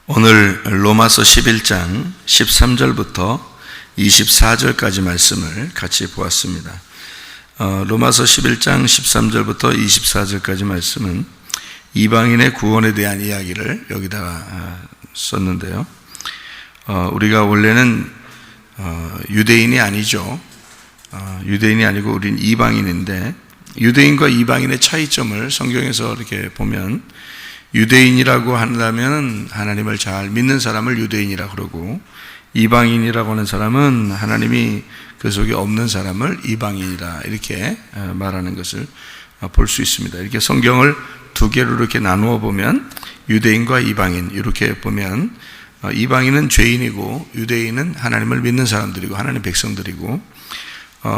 오늘 로마서 11장 13절부터 24절까지 말씀을 같이 보았습니다. 로마서 11장 13절부터 24절까지 말씀은 이방인의 구원에 대한 이야기를 여기다가 썼는데요. 우리가 원래는 유대인이 아니죠. 유대인이 아니고 우린 이방인인데, 유대인과 이방인의 차이점을 성경에서 이렇게 보면, 유대인이라고 한다면 하나님을 잘 믿는 사람을 유대인이라고 그러고, 이방인이라고 하는 사람은 하나님이 그 속에 없는 사람을 이방인이라 이렇게 말하는 것을 볼 수 있습니다. 이렇게 성경을 두 개로 이렇게 나누어 보면, 유대인과 이방인 이렇게 보면, 이방인은 죄인이고 유대인은 하나님을 믿는 사람들이고 하나님 백성들이고,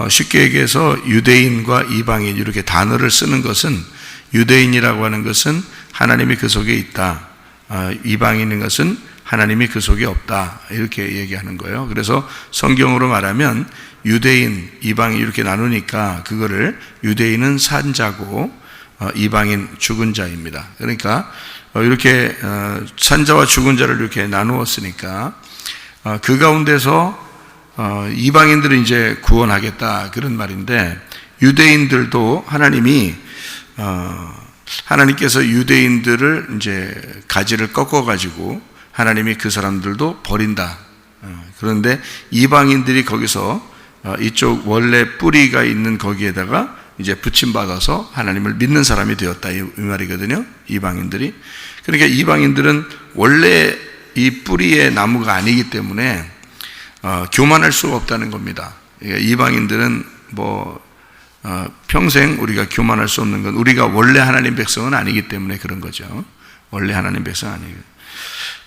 쉽게 얘기해서 유대인과 이방인 이렇게 단어를 쓰는 것은, 유대인이라고 하는 것은 하나님이 그 속에 있다, 이방인인 것은 하나님이 그 속에 없다, 이렇게 얘기하는 거예요. 그래서 성경으로 말하면 유대인, 이방인 이렇게 나누니까 그거를 유대인은 산 자고 이방인 죽은 자입니다. 그러니까 이렇게 산 자와 죽은 자를 이렇게 나누었으니까 그 가운데서 이방인들은 이제 구원하겠다, 그런 말인데, 유대인들도 하나님께서 유대인들을 이제 가지를 꺾어가지고 하나님이 그 사람들도 버린다. 그런데 이방인들이 거기서 이쪽 원래 뿌리가 있는 거기에다가 이제 부침받아서 하나님을 믿는 사람이 되었다, 이 말이거든요. 이방인들이. 그러니까 이방인들은 원래 이 뿌리의 나무가 아니기 때문에 교만할 수가 없다는 겁니다. 이방인들은 평생 우리가 교만할 수 없는 건, 우리가 원래 하나님 백성은 아니기 때문에 그런 거죠. 원래 하나님 백성 아니에요.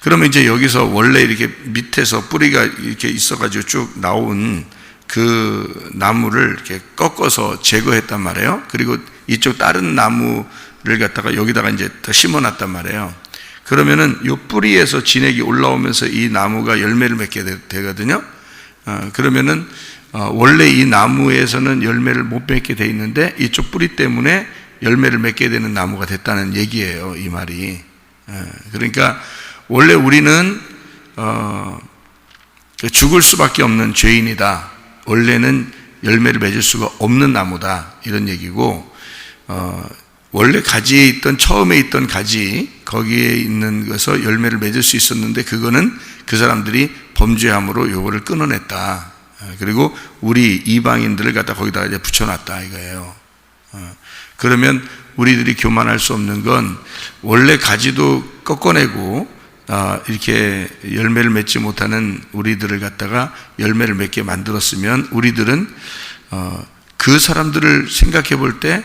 그러면 이제 여기서 원래 이렇게 밑에서 뿌리가 이렇게 있어가지고 쭉 나온 그 나무를 이렇게 꺾어서 제거했단 말이에요. 그리고 이쪽 다른 나무를 갖다가 여기다가 이제 더 심어놨단 말이에요. 그러면은 이 뿌리에서 진액이 올라오면서 이 나무가 열매를 맺게 되거든요. 그러면은 원래 이 나무에서는 열매를 못 맺게 돼 있는데, 이쪽 뿌리 때문에 열매를 맺게 되는 나무가 됐다는 얘기예요, 이 말이. 그러니까 원래 우리는 죽을 수밖에 없는 죄인이다, 원래는 열매를 맺을 수가 없는 나무다, 이런 얘기고, 원래 가지에 있던, 처음에 있던 가지, 거기에 있는 것에서 열매를 맺을 수 있었는데, 그거는 그 사람들이 범죄함으로 요거를 끊어냈다. 그리고 우리 이방인들을 갖다 거기다가 이제 붙여놨다, 이거예요. 그러면 우리들이 교만할 수 없는 건, 원래 가지도 꺾어내고 이렇게 열매를 맺지 못하는 우리들을 갖다가 열매를 맺게 만들었으면, 우리들은 그 사람들을 생각해 볼 때,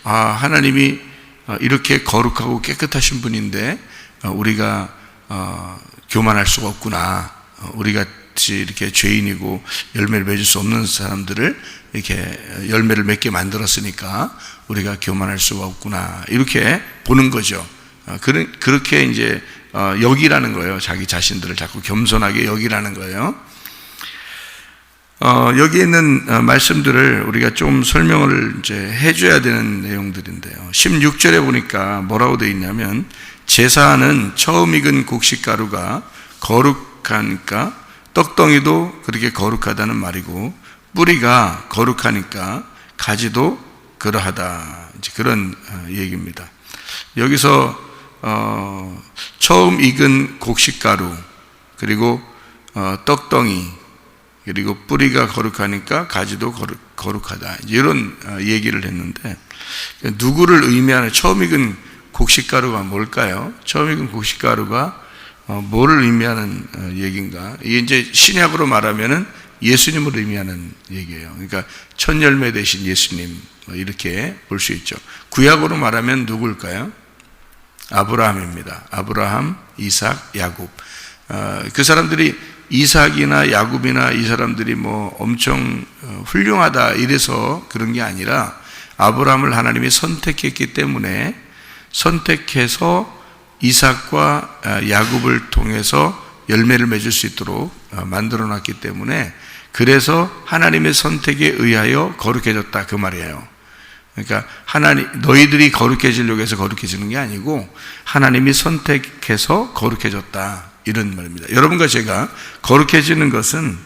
하나님이 이렇게 거룩하고 깨끗하신 분인데 우리가 교만할 수가 없구나, 우리가 이렇게 죄인이고 열매를 맺을 수 없는 사람들을 이렇게 열매를 맺게 만들었으니까 우리가 교만할 수가 없구나, 이렇게 보는 거죠. 그렇게 이제 여기라는 거예요. 자기 자신들을 자꾸 겸손하게 여기라는 거예요. 여기 있는 말씀들을 우리가 좀 설명을 이제 해줘야 되는 내용들인데요. 16절에 보니까 뭐라고 되어 있냐면, 제사는 처음 익은 곡식가루가 거룩하니까 떡덩이도 그렇게 거룩하다는 말이고, 뿌리가 거룩하니까 가지도 그러하다, 이제 그런 얘기입니다. 여기서 처음 익은 곡식가루, 그리고 떡덩이, 그리고 뿌리가 거룩하니까 가지도 거룩하다, 이런 얘기를 했는데, 누구를 의미하는, 처음 익은 곡식가루가 뭘까요? 처음 익은 곡식가루가 뭐를 의미하는 얘기인가? 이게 이제 신약으로 말하면은 예수님을 의미하는 얘기예요. 그러니까 첫 열매 되신 예수님, 이렇게 볼 수 있죠. 구약으로 말하면 누구일까요? 아브라함입니다. 아브라함, 이삭, 야곱. 그 사람들이, 이삭이나 야곱이나 이 사람들이 엄청 훌륭하다 이래서 그런 게 아니라, 아브라함을 하나님이 선택했기 때문에, 선택해서 이삭과 야곱을 통해서 열매를 맺을 수 있도록 만들어 놨기 때문에, 그래서 하나님의 선택에 의하여 거룩해졌다, 그 말이에요. 그러니까 하나님, 너희들이 거룩해지려고 해서 거룩해지는 게 아니고 하나님이 선택해서 거룩해졌다, 이런 말입니다. 여러분과 제가 거룩해지는 것은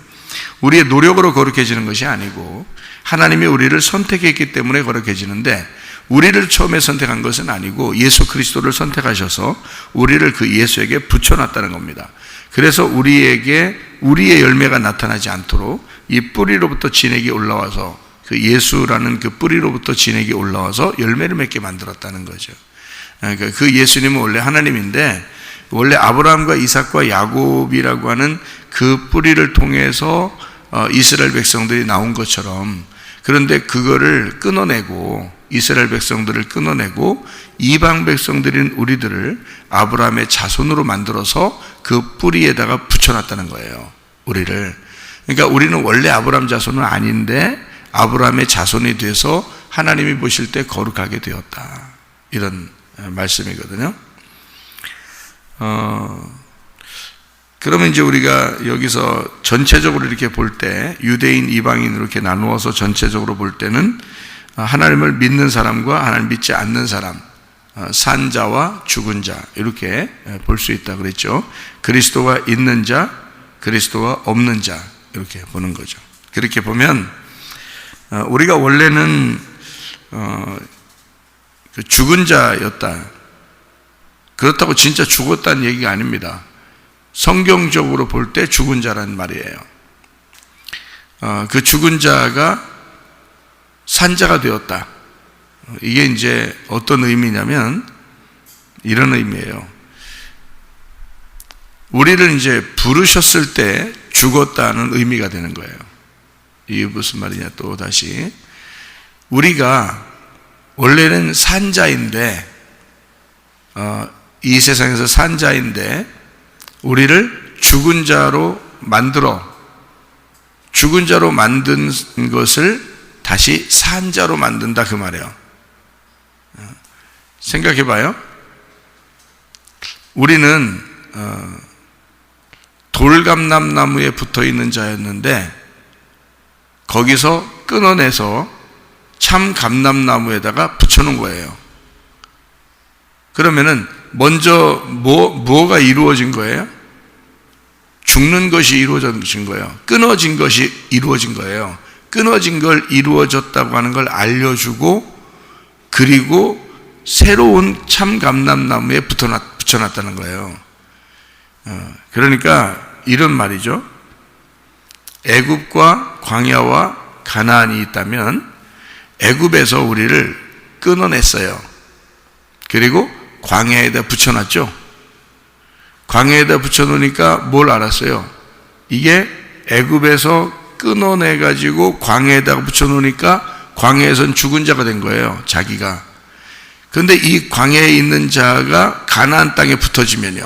우리의 노력으로 거룩해지는 것이 아니고 하나님이 우리를 선택했기 때문에 거룩해지는데, 우리를 처음에 선택한 것은 아니고 예수 그리스도를 선택하셔서 우리를 그 예수에게 붙여놨다는 겁니다. 그래서 우리에게 우리의 열매가 나타나지 않도록 이 뿌리로부터 진액이 올라와서, 그 예수라는 그 뿌리로부터 진액이 올라와서 열매를 맺게 만들었다는 거죠. 그러니까 그 예수님은 원래 하나님인데, 원래 아브라함과 이삭과 야곱이라고 하는 그 뿌리를 통해서 이스라엘 백성들이 나온 것처럼, 그런데 그거를 끊어내고, 이스라엘 백성들을 끊어내고 이방 백성들인 우리들을 아브라함의 자손으로 만들어서 그 뿌리에다가 붙여놨다는 거예요, 우리를. 그러니까 우리는 원래 아브라함 자손은 아닌데 아브라함의 자손이 돼서 하나님이 보실 때 거룩하게 되었다, 이런 말씀이거든요. 그러면 이제 우리가 여기서 전체적으로 이렇게 볼 때, 유대인, 이방인 이렇게 나누어서 전체적으로 볼 때는 하나님을 믿는 사람과 하나님 믿지 않는 사람, 산 자와 죽은 자, 이렇게 볼 수 있다 그랬죠. 그리스도가 있는 자, 그리스도가 없는 자, 이렇게 보는 거죠. 그렇게 보면 우리가 원래는 죽은 자였다. 그렇다고 진짜 죽었다는 얘기가 아닙니다. 성경적으로 볼 때 죽은 자라는 말이에요. 그 죽은 자가 산자가 되었다. 이게 이제 어떤 의미냐면 이런 의미예요. 우리를 이제 부르셨을 때 죽었다는 의미가 되는 거예요. 이게 무슨 말이냐, 또 다시. 우리가 원래는 산자인데, 이 세상에서 산자인데 우리를 죽은 자로 죽은 자로 만든 것을 다시 산자로 만든다, 그 말이에요. 생각해 봐요. 우리는 돌감람나무에 붙어 있는 자였는데 거기서 끊어내서 참 감람나무에다가 붙여놓은 거예요. 그러면은 먼저 뭐가 이루어진 거예요? 죽는 것이 이루어진 거예요. 끊어진 것이 이루어진 거예요. 끊어진 걸 이루어졌다고 하는 걸 알려주고, 그리고 새로운 참 감람나무에 붙여놨다는 거예요. 그러니까 이런 말이죠. 애굽과 광야와 가나안이 있다면 애굽에서 우리를 끊어냈어요. 그리고 광야에다 붙여놨죠. 광야에다 붙여놓으니까 뭘 알았어요? 이게 애굽에서 끊어내가지고 광야에다가 붙여놓으니까 광야에선 죽은 자가 된 거예요, 자기가. 그런데 이 광야에 있는 자가 가나안 땅에 붙어지면요,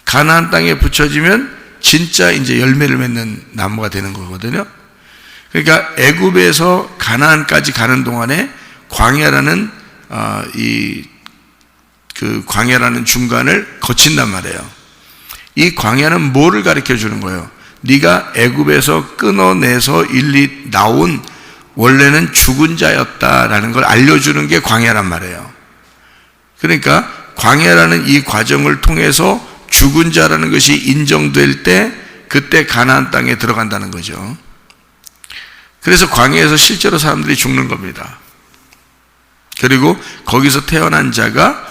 가나안 땅에 붙여지면 진짜 이제 열매를 맺는 나무가 되는 거거든요. 그러니까 애굽에서 가나안까지 가는 동안에 광야라는 광야라는 중간을 거친단 말이에요. 이 광야는 뭐를 가르쳐 주는 거예요? 네가 애굽에서 끊어내서 일리 나온 원래는 죽은 자였다라는 걸 알려주는 게 광야란 말이에요. 그러니까 광야라는 이 과정을 통해서 죽은 자라는 것이 인정될 때, 그때 가나안 땅에 들어간다는 거죠. 그래서 광야에서 실제로 사람들이 죽는 겁니다. 그리고 거기서 태어난 자가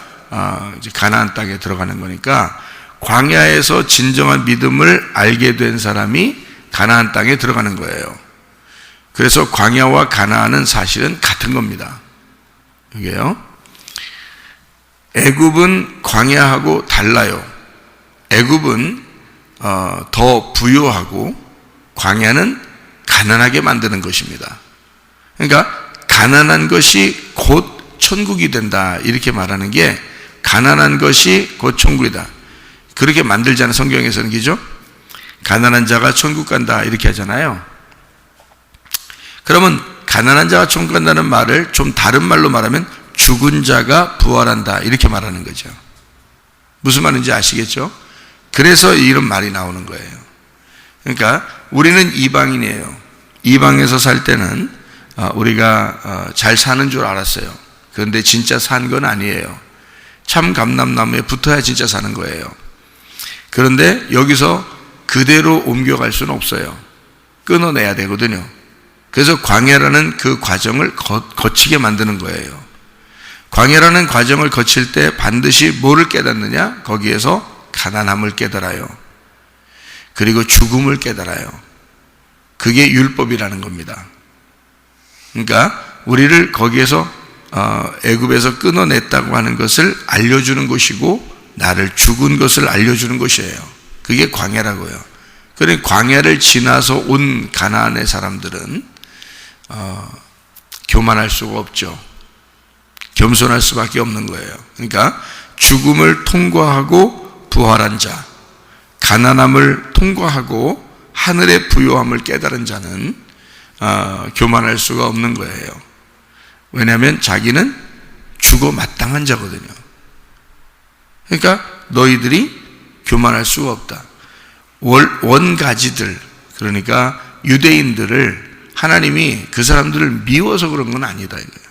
이제 가나안 땅에 들어가는 거니까, 광야에서 진정한 믿음을 알게 된 사람이 가나안 땅에 들어가는 거예요. 그래서 광야와 가나안은 사실은 같은 겁니다. 이게요. 애굽은 광야하고 달라요. 애굽은 더 부유하고 광야는 가난하게 만드는 것입니다. 그러니까 가난한 것이 곧 천국이 된다, 이렇게 말하는 게, 가난한 것이 곧 천국이다, 그렇게 만들잖아요, 성경에서는. 그죠? 가난한 자가 천국 간다, 이렇게 하잖아요. 그러면 가난한 자가 천국 간다는 말을 좀 다른 말로 말하면 죽은 자가 부활한다, 이렇게 말하는 거죠. 무슨 말인지 아시겠죠? 그래서 이런 말이 나오는 거예요. 그러니까 우리는 이방인이에요. 이방에서 살 때는 우리가 잘 사는 줄 알았어요. 그런데 진짜 산 건 아니에요. 참 감람나무에 붙어야 진짜 사는 거예요. 그런데 여기서 그대로 옮겨갈 수는 없어요. 끊어내야 되거든요. 그래서 광야라는 그 과정을 거치게 만드는 거예요. 광야라는 과정을 거칠 때 반드시 뭐를 깨닫느냐? 거기에서 가난함을 깨달아요. 그리고 죽음을 깨달아요. 그게 율법이라는 겁니다. 그러니까 우리를 거기에서 애굽에서 끊어냈다고 하는 것을 알려주는 것이고 나를 죽은 것을 알려주는 것이에요. 그게 광야라고요. 그러니까 광야를 지나서 온 가나안의 사람들은 교만할 수가 없죠. 겸손할 수밖에 없는 거예요. 그러니까 죽음을 통과하고 부활한 자, 가난함을 통과하고 하늘의 부요함을 깨달은 자는 교만할 수가 없는 거예요. 왜냐하면 자기는 죽어 마땅한 자거든요. 그러니까 너희들이 교만할 수가 없다. 원가지들, 그러니까 유대인들을 하나님이 그 사람들을 미워서 그런 건 아니다 이거예요.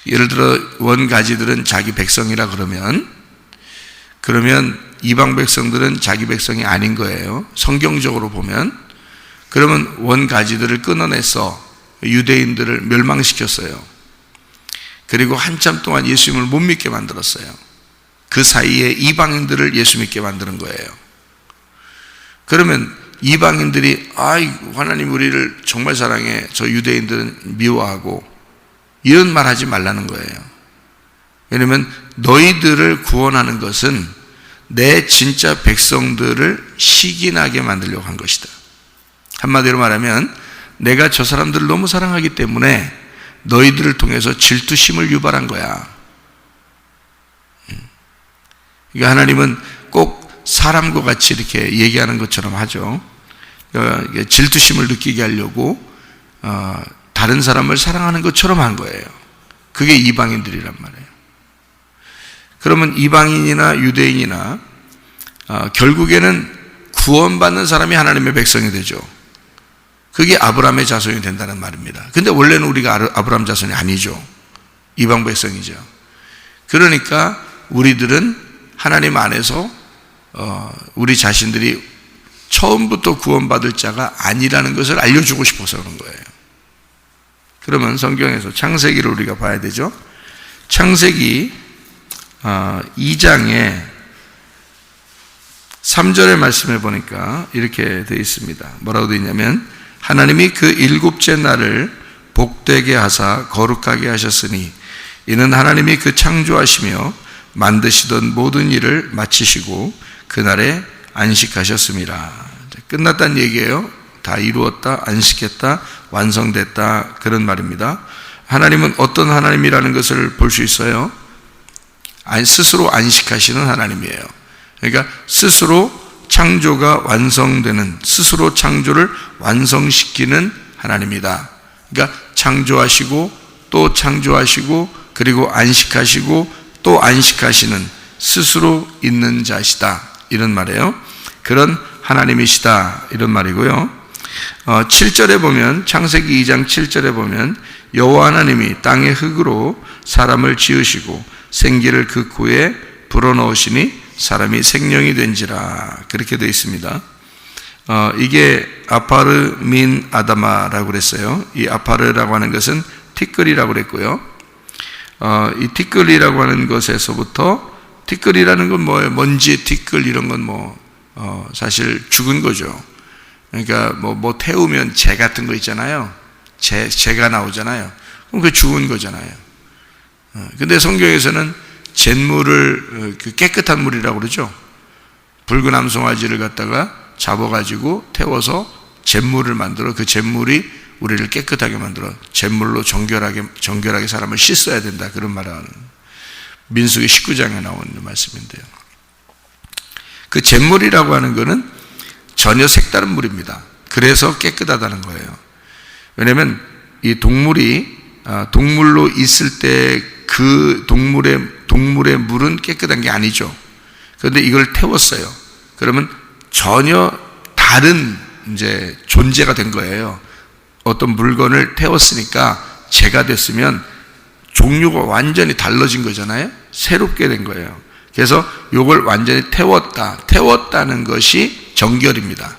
예를 들어 원가지들은 자기 백성이라 그러면 이방 백성들은 자기 백성이 아닌 거예요. 성경적으로 보면. 그러면 원가지들을 끊어내서 유대인들을 멸망시켰어요. 그리고 한참 동안 예수님을 못 믿게 만들었어요. 그 사이에 이방인들을 예수 믿게 만드는 거예요. 그러면 이방인들이 하나님 우리를 정말 사랑해, 저 유대인들은 미워하고, 이런 말 하지 말라는 거예요. 왜냐하면 너희들을 구원하는 것은 내 진짜 백성들을 시기나게 만들려고 한 것이다. 한마디로 말하면 내가 저 사람들을 너무 사랑하기 때문에 너희들을 통해서 질투심을 유발한 거야. 그러니까 하나님은 꼭 사람과 같이 이렇게 얘기하는 것처럼 하죠. 그러니까 질투심을 느끼게 하려고 다른 사람을 사랑하는 것처럼 한 거예요. 그게 이방인들이란 말이에요. 그러면 이방인이나 유대인이나 결국에는 구원받는 사람이 하나님의 백성이 되죠. 그게 아브라함의 자손이 된다는 말입니다. 근데 원래는 우리가 아브라함 자손이 아니죠. 이방 백성이죠. 그러니까 우리들은 하나님 안에서 우리 자신들이 처음부터 구원받을 자가 아니라는 것을 알려주고 싶어서 그런 거예요. 그러면 성경에서 창세기를 우리가 봐야 되죠. 창세기 2장에 3절의 말씀을 보니까 이렇게 되어 있습니다. 뭐라고 되어 있냐면 하나님이 그 일곱째 날을 복되게 하사 거룩하게 하셨으니 이는 하나님이 그 창조하시며 만드시던 모든 일을 마치시고 그날에 안식하셨습니다. 끝났다는 얘기예요. 다 이루었다, 안식했다, 완성됐다, 그런 말입니다. 하나님은 어떤 하나님이라는 것을 볼 수 있어요. 스스로 안식하시는 하나님이에요. 그러니까 스스로 창조가 완성되는, 스스로 창조를 완성시키는 하나님이다. 그러니까 창조하시고 또 창조하시고 그리고 안식하시고 또 안식하시는 스스로 있는 자시다, 이런 말이에요. 그런 하나님이시다, 이런 말이고요. 7절에 보면, 창세기 2장 7절에 보면 여호와 하나님이 땅의 흙으로 사람을 지으시고 생기를 그 코에 불어넣으시니 사람이 생명이 된지라, 그렇게 되어 있습니다. 이게 아파르 민 아다마라고 그랬어요. 이 아파르라고 하는 것은 티끌이라고 그랬고요. 이 티끌이라고 하는 것에서부터, 티끌이라는 건 뭐예요? 먼지, 티끌 이런 건 사실 죽은 거죠. 그러니까 뭐 태우면 재 같은 거 있잖아요. 재가 나오잖아요. 그럼 그게 죽은 거잖아요. 근데 성경에서는 잿물을, 깨끗한 물이라고 그러죠. 붉은 암송아지를 갖다가 잡아가지고 태워서 잿물을 만들어, 그 잿물이 우리를 깨끗하게 만들어 잿물로 정결하게 사람을 씻어야 된다, 그런 말을 하는 민수기 19장에 나오는 말씀인데요. 그 잿물이라고 하는 것은 전혀 색다른 물입니다. 그래서 깨끗하다는 거예요. 왜냐하면 이 동물로 있을 때 그 동물의 물은 깨끗한 게 아니죠. 그런데 이걸 태웠어요. 그러면 전혀 다른 이제 존재가 된 거예요. 어떤 물건을 태웠으니까 재가 됐으면 종류가 완전히 달라진 거잖아요. 새롭게 된 거예요. 그래서 이걸 완전히 태웠다는 것이 정결입니다.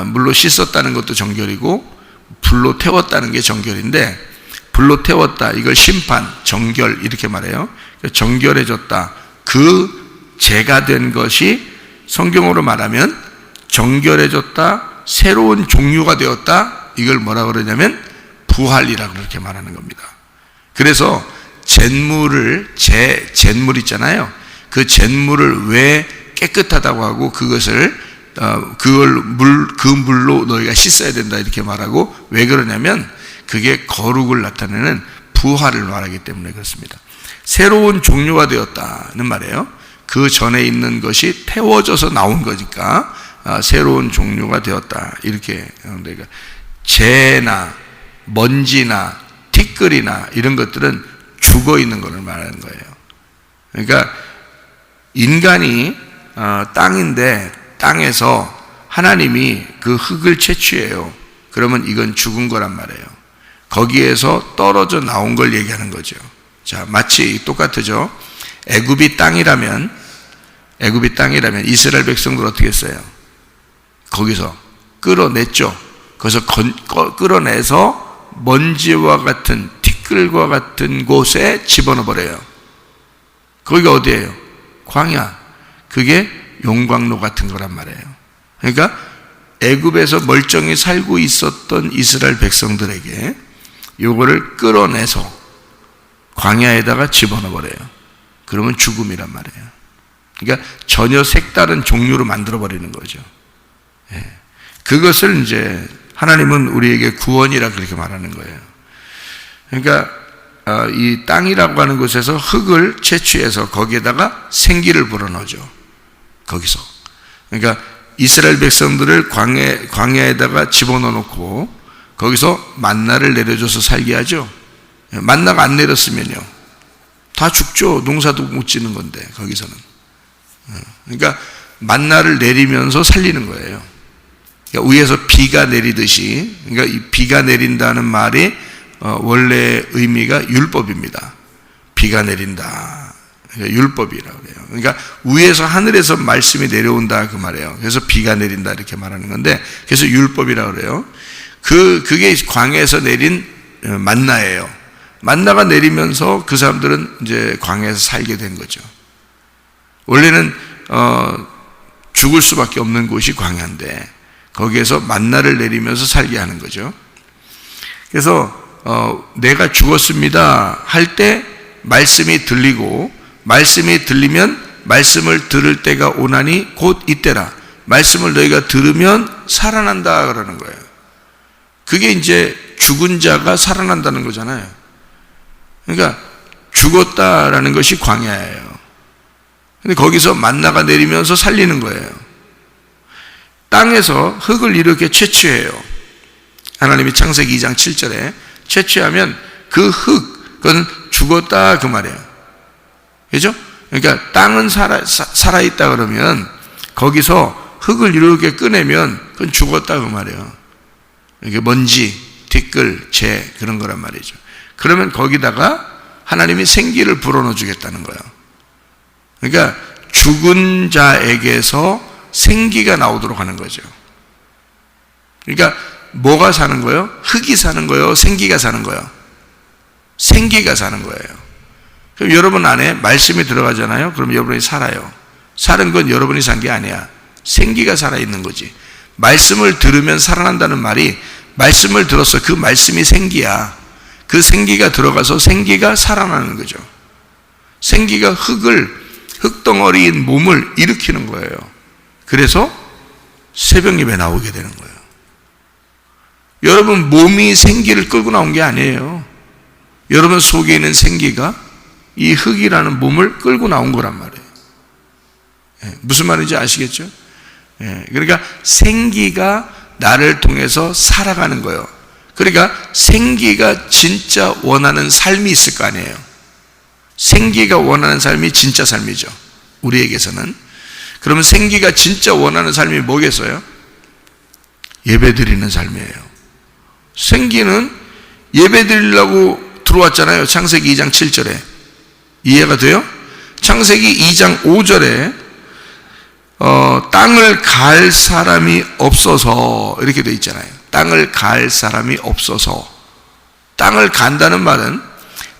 물로 씻었다는 것도 정결이고 불로 태웠다는 게 정결인데, 불로 태웠다, 이걸 심판, 정결 이렇게 말해요. 정결해졌다, 그 죄가 된 것이 성경으로 말하면 정결해졌다, 새로운 종류가 되었다, 이걸 뭐라 그러냐면 부활이라고 그렇게 말하는 겁니다. 그래서 잿물 있잖아요. 그 잿물을 왜 깨끗하다고 하고 그것을 그 물로 너희가 씻어야 된다 이렇게 말하고, 왜 그러냐면 그게 거룩을 나타내는 부활을 말하기 때문에 그렇습니다. 새로운 종류가 되었다는 말이에요. 그 전에 있는 것이 태워져서 나온 거니까 새로운 종류가 되었다 이렇게. 그러니까 재나 먼지나 티끌이나 이런 것들은 죽어 있는 것을 말하는 거예요. 그러니까 인간이 땅인데 땅에서 하나님이 그 흙을 채취해요. 그러면 이건 죽은 거란 말이에요. 거기에서 떨어져 나온 걸 얘기하는 거죠. 자, 마치 똑같죠. 애굽이 땅이라면 이스라엘 백성들 어떻게 했어요? 거기서 끌어냈죠. 거기서 끌어내서 먼지와 같은 티끌과 같은 곳에 집어넣어 버려요. 거기가 어디예요? 광야. 그게 용광로 같은 거란 말이에요. 그러니까 애굽에서 멀쩡히 살고 있었던 이스라엘 백성들에게 요거를 끌어내서 광야에다가 집어넣어 버려요. 그러면 죽음이란 말이에요. 그러니까 전혀 색다른 종류로 만들어 버리는 거죠. 그것을 이제 하나님은 우리에게 구원이라 그렇게 말하는 거예요. 그러니까 이 땅이라고 하는 곳에서 흙을 채취해서 거기에다가 생기를 불어넣죠. 거기서. 그러니까 이스라엘 백성들을 광야에다가 집어넣어 놓고 거기서 만나를 내려줘서 살게 하죠. 만나가 안 내렸으면요, 다 죽죠. 농사도 못 짓는 건데 거기서는. 그러니까 만나를 내리면서 살리는 거예요. 그러니까 위에서 비가 내리듯이, 그러니까 이 비가 내린다는 말이 원래 의미가 율법입니다. 비가 내린다, 그러니까 율법이라고 해요. 그러니까 위에서 하늘에서 말씀이 내려온다 그 말이에요. 그래서 비가 내린다 이렇게 말하는 건데, 그래서 율법이라고 그래요. 그게 광야에서 내린 만나예요. 만나가 내리면서 그 사람들은 이제 광야에서 살게 된 거죠. 원래는 죽을 수밖에 없는 곳이 광야인데 거기에서 만나를 내리면서 살게 하는 거죠. 그래서 내가 죽었습니다 할 때 말씀이 들리고, 말씀이 들리면 말씀을 들을 때가 오나니 곧 이때라. 말씀을 너희가 들으면 살아난다 그러는 거예요. 그게 이제 죽은 자가 살아난다는 거잖아요. 그러니까 죽었다라는 것이 광야예요. 근데 거기서 만나가 내리면서 살리는 거예요. 땅에서 흙을 이렇게 채취해요. 하나님이 창세기 2장 7절에 채취하면 그 흙, 그건 죽었다 그 말이에요. 그죠? 그러니까 땅은 살아있다 그러면 거기서 흙을 이렇게 꺼내면 그건 죽었다 그 말이에요. 이게 먼지, 티끌, 재 그런 거란 말이죠. 그러면 거기다가 하나님이 생기를 불어넣어 주겠다는 거예요. 그러니까 죽은 자에게서 생기가 나오도록 하는 거죠. 그러니까 뭐가 사는 거예요? 흙이 사는 거예요? 생기가 사는 거예요? 생기가 사는 거예요. 그럼 여러분 안에 말씀이 들어가잖아요. 그럼 여러분이 살아요. 사는 건 여러분이 산 게 아니야. 생기가 살아있는 거지. 말씀을 들으면 살아난다는 말이, 말씀을 들어서 그 말씀이 생기야. 그 생기가 들어가서 생기가 살아나는 거죠. 생기가 흙덩어리인 몸을 일으키는 거예요. 그래서 새벽 예배 나오게 되는 거예요. 여러분 몸이 생기를 끌고 나온 게 아니에요. 여러분 속에 있는 생기가 이 흙이라는 몸을 끌고 나온 거란 말이에요. 무슨 말인지 아시겠죠? 그러니까 생기가 나를 통해서 살아가는 거예요. 그러니까 생기가 진짜 원하는 삶이 있을 거 아니에요. 생기가 원하는 삶이 진짜 삶이죠. 우리에게서는. 그러면 생기가 진짜 원하는 삶이 뭐겠어요? 예배 드리는 삶이에요. 생기는 예배 드리려고 들어왔잖아요. 창세기 2장 7절에. 이해가 돼요? 창세기 2장 5절에 땅을 갈 사람이 없어서 이렇게 돼 있잖아요. 땅을 갈 사람이 없어서. 땅을 간다는 말은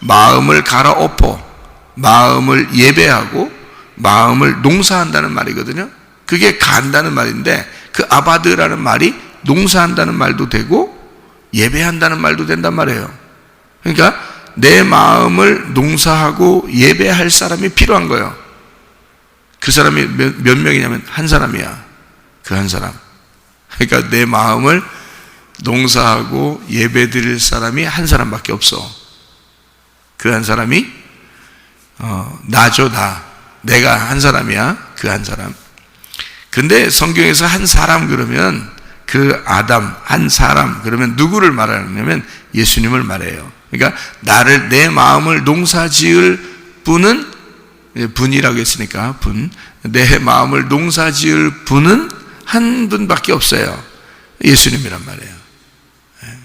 마음을 갈아엎어 마음을 예배하고 마음을 농사한다는 말이거든요. 그게 간다는 말인데 그 아바드라는 말이 농사한다는 말도 되고 예배한다는 말도 된단 말이에요. 그러니까 내 마음을 농사하고 예배할 사람이 필요한 거예요. 그 사람이 몇 명이냐면 한 사람이야. 그 한 사람. 그러니까 내 마음을 농사하고 예배 드릴 사람이 한 사람밖에 없어. 그 한 사람이 나죠. 나. 내가 한 사람이야. 그 한 사람. 근데 성경에서 한 사람 그러면 그 아담, 한 사람 그러면 누구를 말하냐면 예수님을 말해요. 그러니까 나를, 내 마음을 농사지을 분은, 분이라고 했으니까 분, 내 마음을 농사지을 분은 한 분밖에 없어요. 예수님이란 말이에요.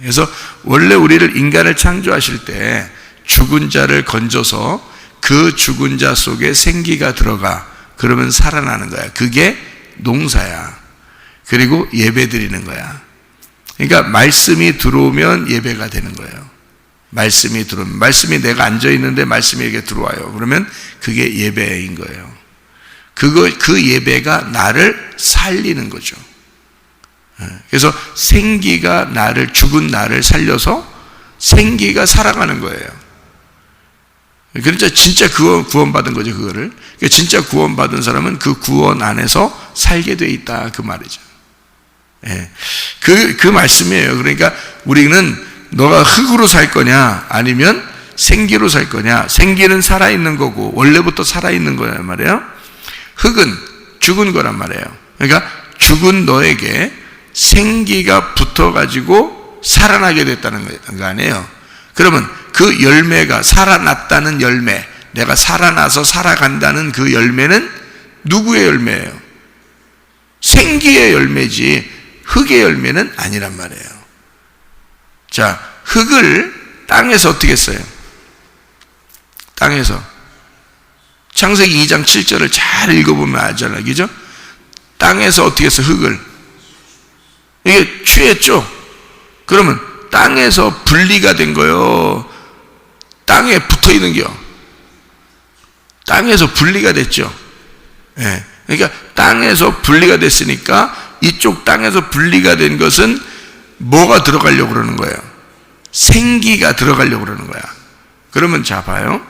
그래서 원래 우리를, 인간을 창조하실 때 죽은 자를 건져서 그 죽은 자 속에 생기가 들어가, 그러면 살아나는 거야. 그게 농사야. 그리고 예배 드리는 거야. 그러니까 말씀이 들어오면 예배가 되는 거예요. 말씀이 들어오면, 말씀이 내가 앉아 있는데 말씀이 이렇게 들어와요. 그러면 그게 예배인 거예요. 그 예배가 나를 살리는 거죠. 그래서 생기가 나를, 죽은 나를 살려서 생기가 살아가는 거예요. 그러니까 진짜 구원받은 거죠, 그거를. 그러니까 진짜 구원받은 사람은 그 구원 안에서 살게 돼 있다, 그 말이죠. 예. 그 말씀이에요. 그러니까 우리는 너가 흙으로 살 거냐, 아니면 생기로 살 거냐. 생기는 살아있는 거고, 원래부터 살아있는 거란 말이에요. 흙은 죽은 거란 말이에요. 그러니까 죽은 너에게 생기가 붙어가지고 살아나게 됐다는 거 아니에요. 그러면 그 열매가, 살아났다는 열매, 내가 살아나서 살아간다는 그 열매는 누구의 열매예요? 생기의 열매지 흙의 열매는 아니란 말이에요. 자, 흙을 땅에서 어떻게 했어요? 땅에서. 창세기 2장 7절을 잘 읽어보면 알잖아요. 그죠? 땅에서 어떻게 했어, 흙을? 이게 취했죠? 그러면 땅에서 분리가 된 거요. 땅에 붙어 있는 겨. 땅에서 분리가 됐죠. 예. 그러니까 땅에서 분리가 됐으니까 이쪽 땅에서 분리가 된 것은 뭐가 들어가려고 그러는 거예요? 생기가 들어가려고 그러는 거야. 그러면 자, 봐요.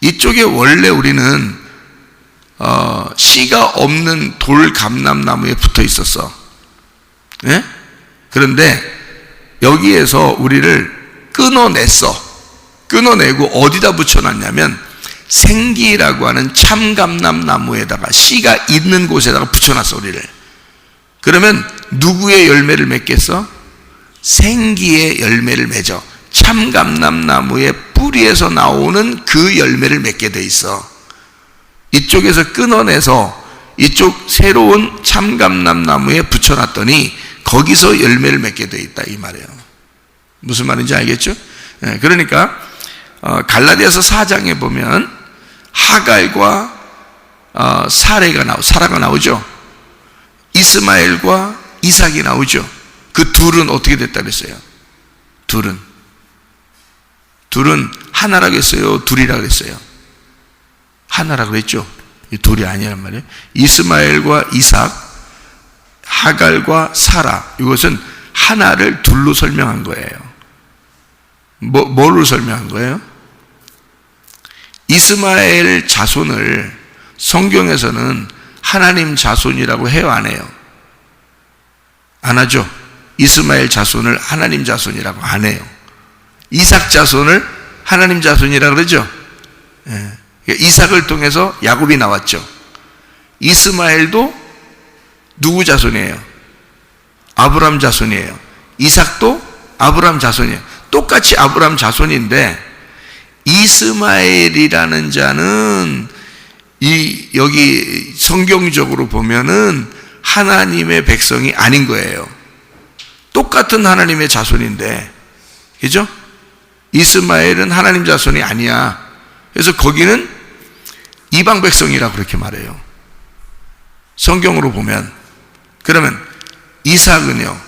이쪽에 원래 우리는 씨가 없는 돌감람나무에 붙어 있었어. 예? 그런데 여기에서 우리를 끊어내고 어디다 붙여놨냐면 생기라고 하는 참감람나무에다가, 씨가 있는 곳에다가 붙여놨어, 우리를. 그러면 누구의 열매를 맺겠어? 생기의 열매를 맺어. 참감람나무의 뿌리에서 나오는 그 열매를 맺게 돼 있어. 이쪽에서 끊어내서 이쪽 새로운 참감람나무에 붙여놨더니 거기서 열매를 맺게 돼 있다, 이 말이에요. 무슨 말인지 알겠죠? 그러니까 갈라디아서 4장에 보면 하갈과 사라가 나오죠. 이스마엘과 이삭이 나오죠. 그 둘은 어떻게 됐다 그랬어요? 둘은 하나라고 했어요? 둘이라고 했어요? 하나라고 그랬죠. 둘이 아니란 말이에요. 이스마엘과 이삭, 하갈과 사라, 이것은 하나를 둘로 설명한 거예요. 뭘로 설명한 거예요? 이스마엘 자손을 성경에서는 하나님 자손이라고 해요, 안 해요? 안 하죠? 이스마엘 자손을 하나님 자손이라고 안 해요. 이삭 자손을 하나님 자손이라고 그러죠? 예. 이삭을 통해서 야곱이 나왔죠. 이스마엘도 누구 자손이에요? 아브람 자손이에요. 이삭도 아브람 자손이에요. 똑같이 아브람 자손인데 이스마엘이라는 자는 여기 성경적으로 보면은 하나님의 백성이 아닌 거예요. 똑같은 하나님의 자손인데, 그죠? 이스마엘은 하나님 자손이 아니야. 그래서 거기는 이방 백성이라고 그렇게 말해요. 성경으로 보면. 그러면 이삭은요,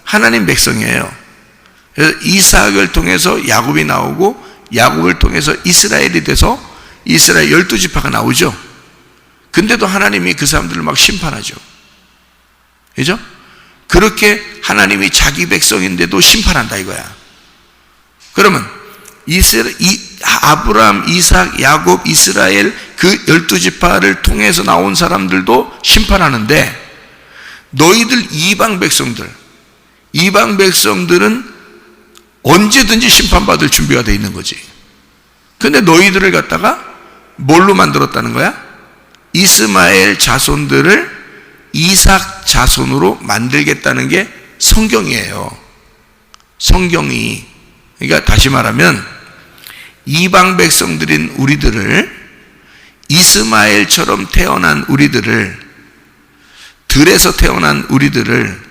하나님 백성이에요. 그래서 이삭을 통해서 야곱이 나오고, 야곱을 통해서 이스라엘이 돼서 이스라엘 12지파가 나오죠. 근데도 하나님이 그 사람들을 막 심판하죠. 그죠? 그렇게 하나님이 자기 백성인데도 심판한다 이거야. 그러면 아브라함, 이삭, 야곱, 이스라엘 그 12지파를 통해서 나온 사람들도 심판하는데, 너희들 이방 백성들은 언제든지 심판받을 준비가 되어 있는 거지. 근데 너희들을 갖다가 뭘로 만들었다는 거야? 이스마엘 자손들을 이삭 자손으로 만들겠다는 게 성경이에요. 성경이. 그러니까 다시 말하면 이방 백성들인 우리들을, 이스마엘처럼 태어난 우리들을, 들에서 태어난 우리들을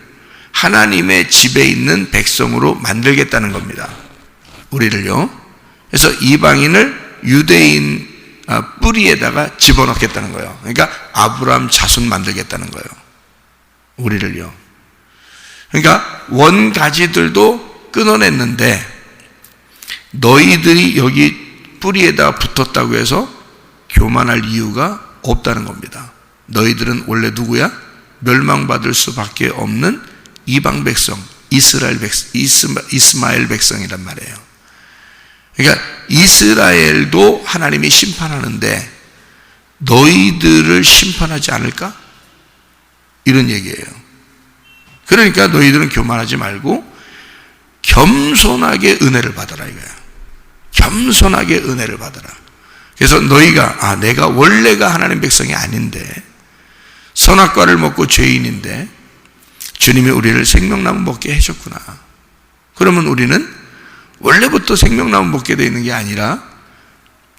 하나님의 집에 있는 백성으로 만들겠다는 겁니다. 우리를요. 그래서 이방인을 유대인 뿌리에다가 집어넣겠다는 거예요. 그러니까 아브라함 자손 만들겠다는 거예요. 우리를요. 그러니까 원가지들도 끊어냈는데, 너희들이 여기 뿌리에다 붙었다고 해서 교만할 이유가 없다는 겁니다. 너희들은 원래 누구야? 멸망받을 수밖에 없는 이방 백성, 이스마엘 백성이란 말이에요. 그러니까 이스라엘도 하나님이 심판하는데 너희들을 심판하지 않을까? 이런 얘기예요. 그러니까 너희들은 교만하지 말고 겸손하게 은혜를 받아라 이거야. 겸손하게 은혜를 받아라. 그래서 너희가 내가 원래가 하나님 백성이 아닌데, 선악과를 먹고 죄인인데 주님이 우리를 생명나무 먹게 해줬구나. 그러면 우리는 원래부터 생명나무 먹게 되어 있는 게 아니라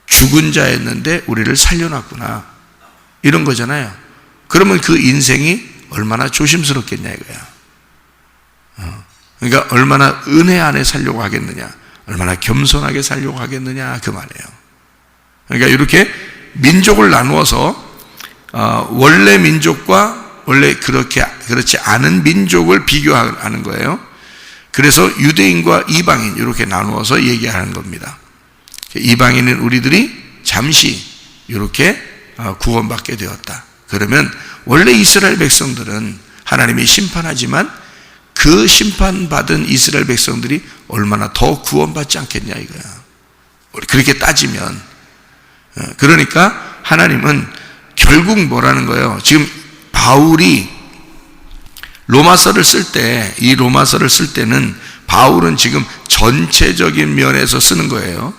죽은 자였는데 우리를 살려놨구나, 이런 거잖아요. 그러면 그 인생이 얼마나 조심스럽겠냐 이거야. 그러니까 얼마나 은혜 안에 살려고 하겠느냐, 얼마나 겸손하게 살려고 하겠느냐, 그 말이에요. 그러니까 이렇게 민족을 나누어서 원래 민족과 원래 그렇지 않은 민족을 비교하는 거예요. 그래서 유대인과 이방인 이렇게 나누어서 얘기하는 겁니다. 이방인은 우리들이 잠시 이렇게 구원받게 되었다. 그러면 원래 이스라엘 백성들은 하나님이 심판하지만 그 심판받은 이스라엘 백성들이 얼마나 더 구원받지 않겠냐 이거야. 그렇게 따지면. 그러니까 하나님은 결국 뭐라는 거예요? 지금 바울이 로마서를 쓸 때, 이 로마서를 쓸 때는 바울은 지금 전체적인 면에서 쓰는 거예요.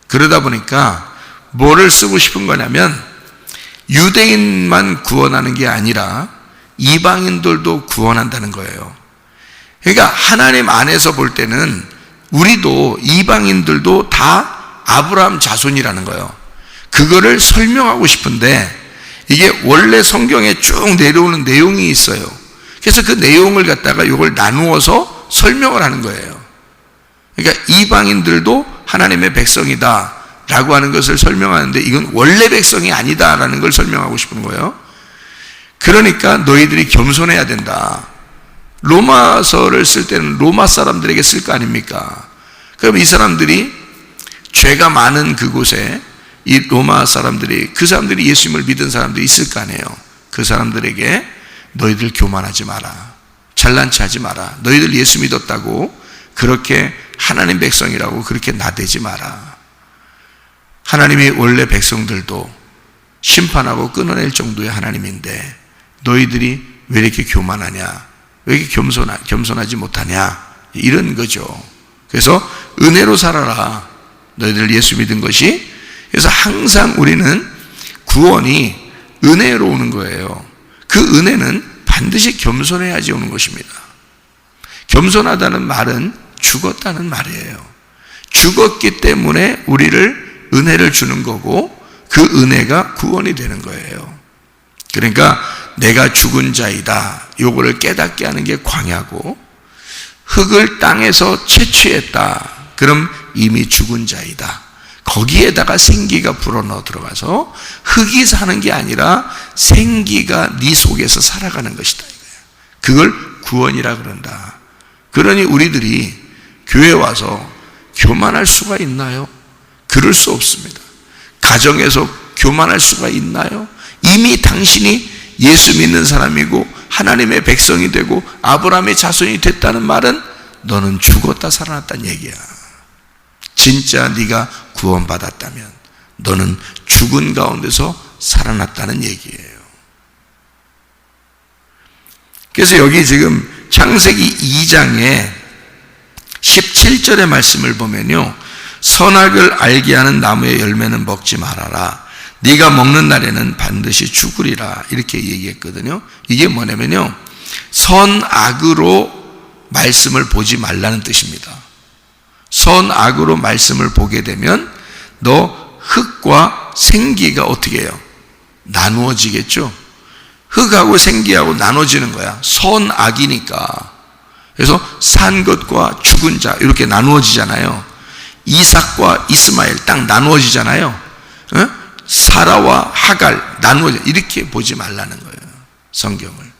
그러다 보니까 뭐를 쓰고 싶은 거냐면, 유대인만 구원하는 게 아니라 이방인들도 구원한다는 거예요. 그러니까 하나님 안에서 볼 때는 우리도, 이방인들도 다 아브라함 자손이라는 거예요. 그거를 설명하고 싶은데 이게 원래 성경에 쭉 내려오는 내용이 있어요. 그래서 그 내용을 갖다가 이걸 나누어서 설명을 하는 거예요. 그러니까 이방인들도 하나님의 백성이다 라고 하는 것을 설명하는데, 이건 원래 백성이 아니다 라는 걸 설명하고 싶은 거예요. 그러니까 너희들이 겸손해야 된다. 로마서를 쓸 때는 로마 사람들에게 쓸 거 아닙니까? 그럼 이 사람들이 죄가 많은 그곳에 이 로마 사람들이, 그 사람들이 예수님을 믿은 사람들이 있을 거 아니에요. 그 사람들에게 너희들 교만하지 마라, 잘난 체 하지 마라, 너희들 예수 믿었다고 그렇게 하나님 백성이라고 그렇게 나대지 마라. 하나님이 원래 백성들도 심판하고 끊어낼 정도의 하나님인데 너희들이 왜 이렇게 교만하냐, 왜 이렇게 겸손하지 못하냐, 이런 거죠. 그래서 은혜로 살아라, 너희들 예수 믿은 것이. 그래서 항상 우리는 구원이 은혜로 오는 거예요. 그 은혜는 반드시 겸손해야지 오는 것입니다. 겸손하다는 말은 죽었다는 말이에요. 죽었기 때문에 우리를 은혜를 주는 거고, 그 은혜가 구원이 되는 거예요. 그러니까 내가 죽은 자이다, 요거를 깨닫게 하는 게 광야고, 흙을 땅에서 채취했다. 그럼 이미 죽은 자이다. 거기에다가 생기가 불어넣어 들어가서 흙이 사는 게 아니라 생기가 네 속에서 살아가는 것이다. 그걸 구원이라 그런다. 그러니 우리들이 교회 와서 교만할 수가 있나요? 그럴 수 없습니다. 가정에서 교만할 수가 있나요? 이미 당신이 예수 믿는 사람이고 하나님의 백성이 되고 아브라함의 자손이 됐다는 말은 너는 죽었다 살아났다는 얘기야. 진짜 네가 구원받았다면 너는 죽은 가운데서 살아났다는 얘기예요. 그래서 여기 지금 창세기 2장에 17절의 말씀을 보면요, 선악을 알게 하는 나무의 열매는 먹지 말아라. 네가 먹는 날에는 반드시 죽으리라. 이렇게 얘기했거든요. 이게 뭐냐면요, 선악으로 말씀을 보지 말라는 뜻입니다. 선악으로 말씀을 보게 되면 너 흙과 생기가 어떻게 해요? 나누어지겠죠. 흙하고 생기하고 나눠지는 거야. 선악이니까. 그래서 산 것과 죽은 자 이렇게 나누어지잖아요. 이삭과 이스마엘 딱 나누어지잖아요. 사라와 하갈 나누어져. 이렇게 보지 말라는 거예요. 성경을.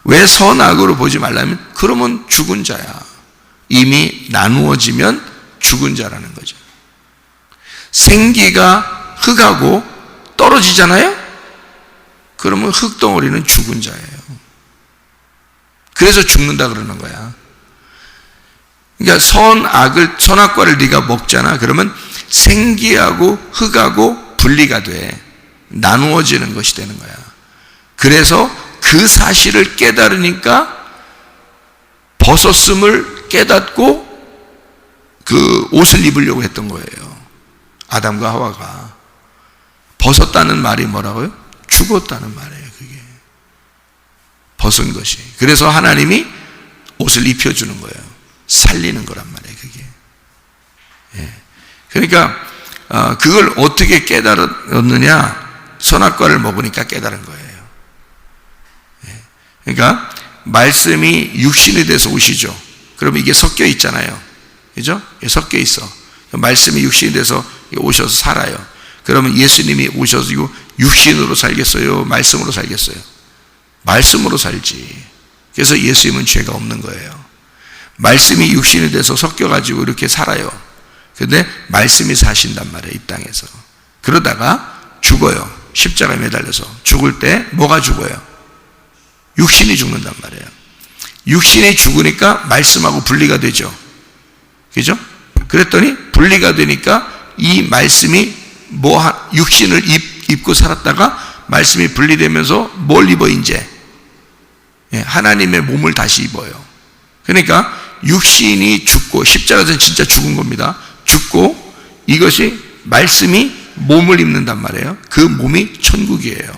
왜 선악으로 보지 말라면 그러면 죽은 자야. 이미 나누어지면 죽은 자라는 거죠. 생기가 흙하고 떨어지잖아요. 그러면 흙덩어리는 죽은 자예요. 그래서 죽는다 그러는 거야. 그러니까 선악과를 네가 먹잖아. 그러면 생기하고 흙하고 분리가 돼. 나누어지는 것이 되는 거야. 그래서 그 사실을 깨달으니까 벗었음을 깨닫고 그 옷을 입으려고 했던 거예요. 아담과 하와가. 벗었다는 말이 뭐라고요? 죽었다는 말이에요. 그게 벗은 것이. 그래서 하나님이 옷을 입혀주는 거예요. 살리는 거란 말이에요. 그게. 예. 그러니까 그걸 어떻게 깨달았느냐? 선악과를 먹으니까 깨달은 거예요. 예. 그러니까 말씀이 육신이 돼서 오시죠. 그러면 이게 섞여 있잖아요. 그죠? 섞여 있어. 말씀이 육신이 돼서 오셔서 살아요. 그러면 예수님이 오셔서 이거 육신으로 살겠어요? 말씀으로 살겠어요? 말씀으로 살지. 그래서 예수님은 죄가 없는 거예요. 말씀이 육신이 돼서 섞여가지고 이렇게 살아요. 근데 말씀이 사신단 말이에요. 이 땅에서. 그러다가 죽어요. 십자가에 매달려서. 죽을 때 뭐가 죽어요? 육신이 죽는단 말이에요. 육신이 죽으니까 말씀하고 분리가 되죠. 그죠? 그랬더니 분리가 되니까 이 말씀이 육신을 입고 살았다가 말씀이 분리되면서 뭘 입어 이제? 하나님의 몸을 다시 입어요. 그러니까 육신이 죽고, 십자가에서 진짜 죽은 겁니다. 죽고 이것이 말씀이 몸을 입는단 말이에요. 그 몸이 천국이에요.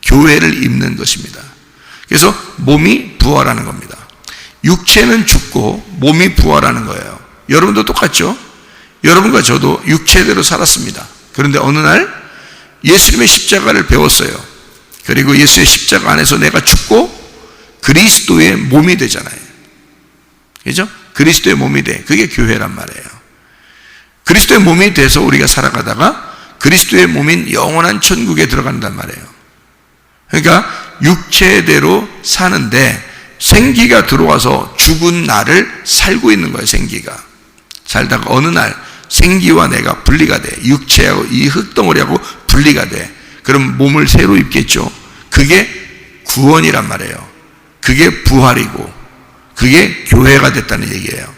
교회를 입는 것입니다. 그래서 몸이 부활하는 겁니다. 육체는 죽고 몸이 부활하는 거예요. 여러분도 똑같죠? 여러분과 저도 육체대로 살았습니다. 그런데 어느 날 예수님의 십자가를 배웠어요. 그리고 예수의 십자가 안에서 내가 죽고 그리스도의 몸이 되잖아요. 그죠? 그리스도의 몸이 돼. 그게 교회란 말이에요. 그리스도의 몸이 돼서 우리가 살아가다가 그리스도의 몸인 영원한 천국에 들어간단 말이에요. 그러니까 육체대로 사는데 생기가 들어와서 죽은 나를 살고 있는 거예요. 생기가 살다가 어느 날 생기와 내가 분리가 돼. 육체하고 이 흙덩어리하고 분리가 돼. 그럼 몸을 새로 입겠죠. 그게 구원이란 말이에요. 그게 부활이고 그게 교회가 됐다는 얘기예요.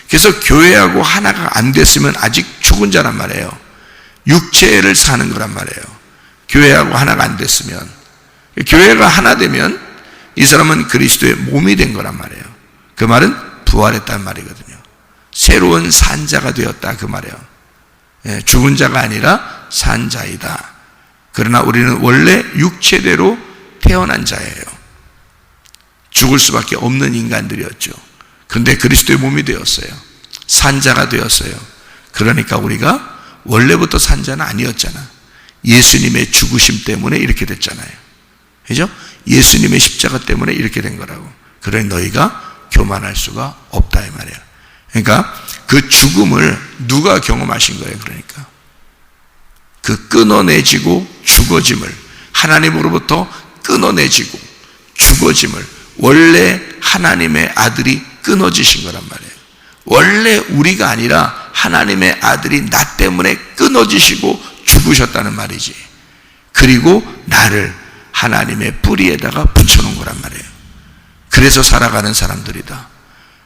그래서 교회하고 하나가 안 됐으면 아직 죽은 자란 말이에요. 육체를 사는 거란 말이에요. 교회하고 하나가 안 됐으면. 교회가 하나 되면 이 사람은 그리스도의 몸이 된 거란 말이에요. 그 말은 부활했다는 말이거든요. 새로운 산자가 되었다 그 말이에요. 죽은 자가 아니라 산자이다. 그러나 우리는 원래 육체대로 태어난 자예요. 죽을 수밖에 없는 인간들이었죠. 그런데 그리스도의 몸이 되었어요. 산자가 되었어요. 그러니까 우리가 원래부터 산자는 아니었잖아. 예수님의 죽으심 때문에 이렇게 됐잖아요. 그죠? 예수님의 십자가 때문에 이렇게 된 거라고. 그러니 너희가 교만할 수가 없다 이 말이에요. 그러니까 그 죽음을 누가 경험하신 거예요? 그러니까 그 끊어내지고 죽어짐을, 하나님으로부터 끊어내지고 죽어짐을 원래 하나님의 아들이 끊어지신 거란 말이에요. 원래 우리가 아니라 하나님의 아들이 나 때문에 끊어지시고 죽으셨다는 말이지. 그리고 나를 하나님의 뿌리에다가 붙여놓은 거란 말이에요. 그래서 살아가는 사람들이다.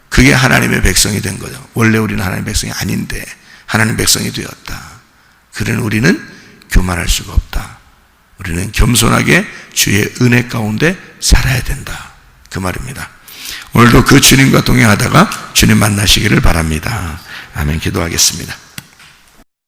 그게 하나님의 백성이 된 거죠. 원래 우리는 하나님의 백성이 아닌데 하나님의 백성이 되었다. 그러니 우리는 교만할 수가 없다. 우리는 겸손하게 주의 은혜 가운데 살아야 된다. 그 말입니다. 오늘도 그 주님과 동행하다가 주님 만나시기를 바랍니다. 아멘. 기도하겠습니다.